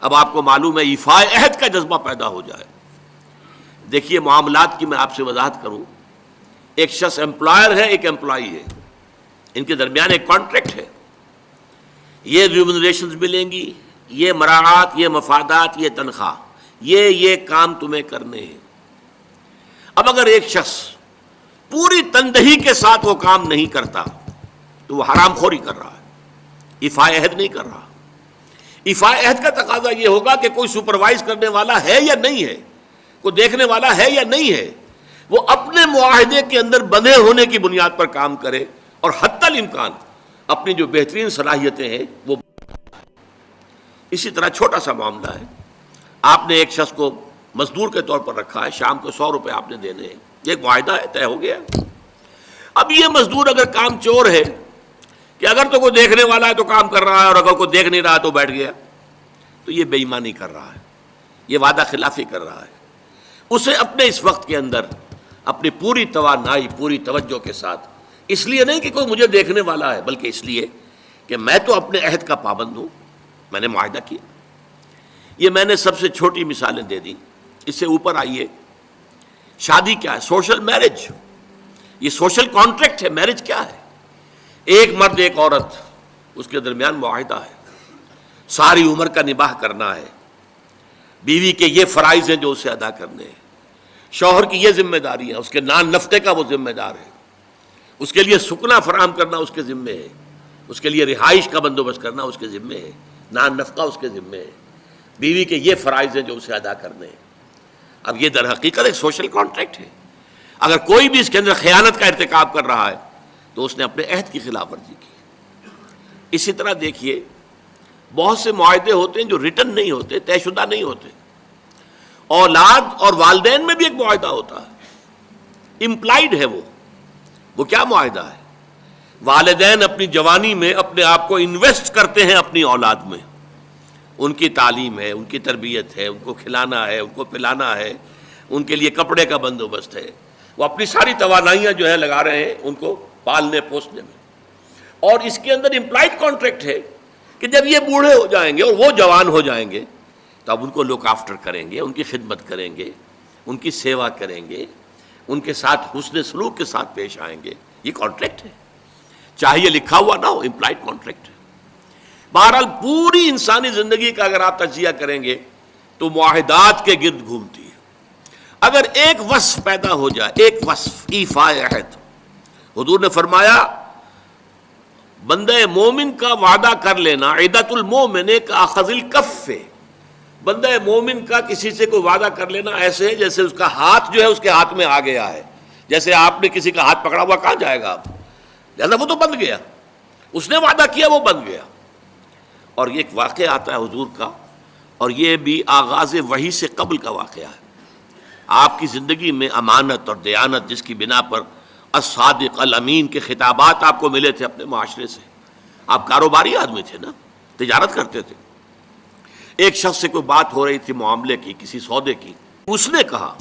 اب آپ کو معلوم ہے ایفائے عہد کا جذبہ پیدا ہو جائے. دیکھیے معاملات کی میں آپ سے وضاحت کروں. ایک شخص امپلائر ہے، ایک امپلائی ہے، ان کے درمیان ایک کانٹریکٹ ہے. یہ ریمونریشنز ملیں گی، یہ مراعات، یہ مفادات، یہ تنخواہ، یہ کام تمہیں کرنے ہیں. اب اگر ایک شخص پوری تندہی کے ساتھ وہ کام نہیں کرتا تو وہ حرام خوری کر رہا ہے، ایفائے عہد نہیں کر رہا. ایفائے عہد کا تقاضا یہ ہوگا کہ کوئی سپروائز کرنے والا ہے یا نہیں ہے، کوئی دیکھنے والا ہے یا نہیں ہے. وہ اپنے معاہدے کے اندر بندھے ہونے کی بنیاد پر کام کرے اور حتی الامکان اپنی جو بہترین صلاحیتیں ہیں وہ. اسی طرح چھوٹا سا معاملہ ہے. آپ نے ایک شخص کو مزدور کے طور پر رکھا ہے، شام کو 100 روپے آپ نے دینے ہیں، یہ ایک معاہدہ ہے، طے ہو گیا. اب یہ مزدور اگر کام چور ہے کہ اگر تو کوئی دیکھنے والا ہے تو کام کر رہا ہے اور اگر کوئی دیکھ نہیں رہا تو بیٹھ گیا، تو یہ بے ایمانی کر رہا ہے، یہ وعدہ خلافی کر رہا ہے. اسے اپنے اس وقت کے اندر اپنی پوری توانائی، پوری توجہ کے ساتھ، اس لیے نہیں کہ کوئی مجھے دیکھنے والا ہے بلکہ اس لیے کہ میں تو اپنے عہد کا پابند ہوں، میں نے معاہدہ کیا. یہ میں نے سب سے چھوٹی مثالیں دے دیں. اس سے اوپر آئیے، شادی کیا ہے؟ Social marriage. یہ سوشل کانٹریکٹ ہے. میرج کیا ہے؟ ایک مرد ایک عورت، اس کے درمیان معاہدہ ہے، ساری عمر کا نباہ کرنا ہے. بیوی کے یہ فرائض ہیں جو اسے ادا کرنے ہیں، شوہر کی یہ ذمہ داری ہے، اس کے نان نفقے کا وہ ذمہ دار ہے، اس کے لیے سکنا فراہم کرنا اس کے ذمے ہے، اس کے لیے رہائش کا بندوبست کرنا اس کے ذمے ہے، نان نفقہ اس کے ذمے ہے. بیوی کے یہ فرائض ہیں جو اسے ادا کرنے ہیں. اب یہ در حقیقت ایک سوشل کانٹریکٹ ہے. اگر کوئی بھی اس کے اندر خیانت کا ارتکاب کر رہا ہے تو اس نے اپنے عہد کی خلاف ورزی کی. اسی طرح دیکھیے بہت سے معاہدے ہوتے ہیں جو ریٹن نہیں ہوتے، طے شدہ نہیں ہوتے. اولاد اور والدین میں بھی ایک معاہدہ ہوتا ہے، امپلائڈ ہے. وہ کیا معاہدہ ہے؟ والدین اپنی جوانی میں اپنے آپ کو انویسٹ کرتے ہیں اپنی اولاد میں. ان کی تعلیم ہے، ان کی تربیت ہے، ان کو کھلانا ہے، ان کو پلانا ہے، ان کے لیے کپڑے کا بندوبست ہے. وہ اپنی ساری توانائیاں جو ہے لگا رہے ہیں ان کو پالنے پوسنے میں. اور اس کے اندر امپلائڈ کانٹریکٹ ہے کہ جب یہ بوڑھے ہو جائیں گے اور وہ جوان ہو جائیں گے تو اب ان کو لک آفٹر کریں گے، ان کی خدمت کریں گے، ان کی سیوا کریں گے، ان کے ساتھ حسن سلوک کے ساتھ پیش آئیں گے. یہ کانٹریکٹ ہے، چاہے یہ لکھا ہوا نہ ہو، امپلائڈ کانٹریکٹ ہے. بہرحال پوری انسانی زندگی کا اگر آپ تجزیہ کریں گے تو معاہدات کے گرد گھومتی ہے. اگر ایک وصف پیدا ہو جائے، ایک وصف ایفائے عہد، حضور نے فرمایا بندہ مومن کا وعدہ کر لینا عدت المومن کا اخذ الکف. بندہ مومن کا کسی سے کوئی وعدہ کر لینا ایسے ہے جیسے اس کا ہاتھ جو ہے اس کے ہاتھ میں آ گیا ہے. جیسے آپ نے کسی کا ہاتھ پکڑا ہوا، کہاں جائے گا آپ؟ لہذا وہ تو بند گیا، اس نے وعدہ کیا وہ بند گیا. اور یہ ایک واقعہ آتا ہے حضور کا، اور یہ بھی آغاز وحی سے قبل کا واقعہ ہے. آپ کی زندگی میں امانت اور دیانت جس کی بنا پر الصادق الامین کے خطابات آپ کو ملے تھے اپنے معاشرے سے. آپ کاروباری آدمی تھے نا، تجارت کرتے تھے. ایک شخص سے کوئی بات ہو رہی تھی معاملے کی، کسی سودے کی. اس نے کہا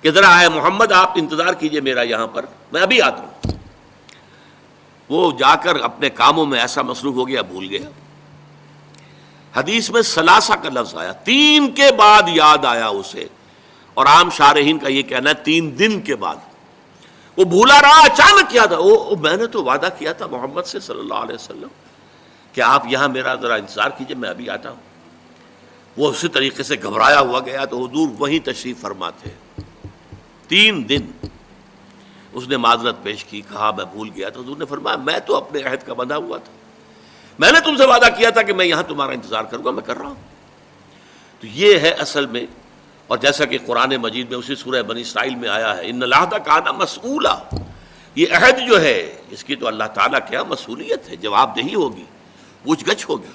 کہ ذرا آئے محمد آپ انتظار کیجئے میرا یہاں پر، میں ابھی آتا ہوں. وہ جا کر اپنے کاموں میں ایسا مصروف ہو گیا بھول گیا. حدیث میں ثلاثہ کا لفظ آیا، 3 کے بعد یاد آیا اسے، اور عام شارحین کا یہ کہنا ہے 3 دن کے بعد. وہ بھولا رہا، اچانک کیا تھا، میں نے تو وعدہ کیا تھا محمد سے صلی اللہ علیہ وسلم کہ آپ یہاں میرا ذرا انتظار کیجئے، میں ابھی آتا ہوں. وہ اسی طریقے سے گھبرایا ہوا گیا تو حضور وہیں تشریف فرما تھے. 3 دن اس نے معذرت پیش کی، کہا میں بھول گیا. تو حضور نے فرمایا میں تو اپنے عہد کا بندھا ہوا تھا، میں نے تم سے وعدہ کیا تھا کہ میں یہاں تمہارا انتظار کروں گا، میں کر رہا ہوں. تو یہ ہے اصل میں. اور جیسا کہ قرآن مجید میں اسی سورہ بنی اسرائیل میں آیا ہے ان العہد کان مسئولا، یہ عہد جو ہے اس کی تو اللہ تعالیٰ کیا مسئولیت ہے، جواب دہی ہوگی، پوچھ گچھ ہوگی.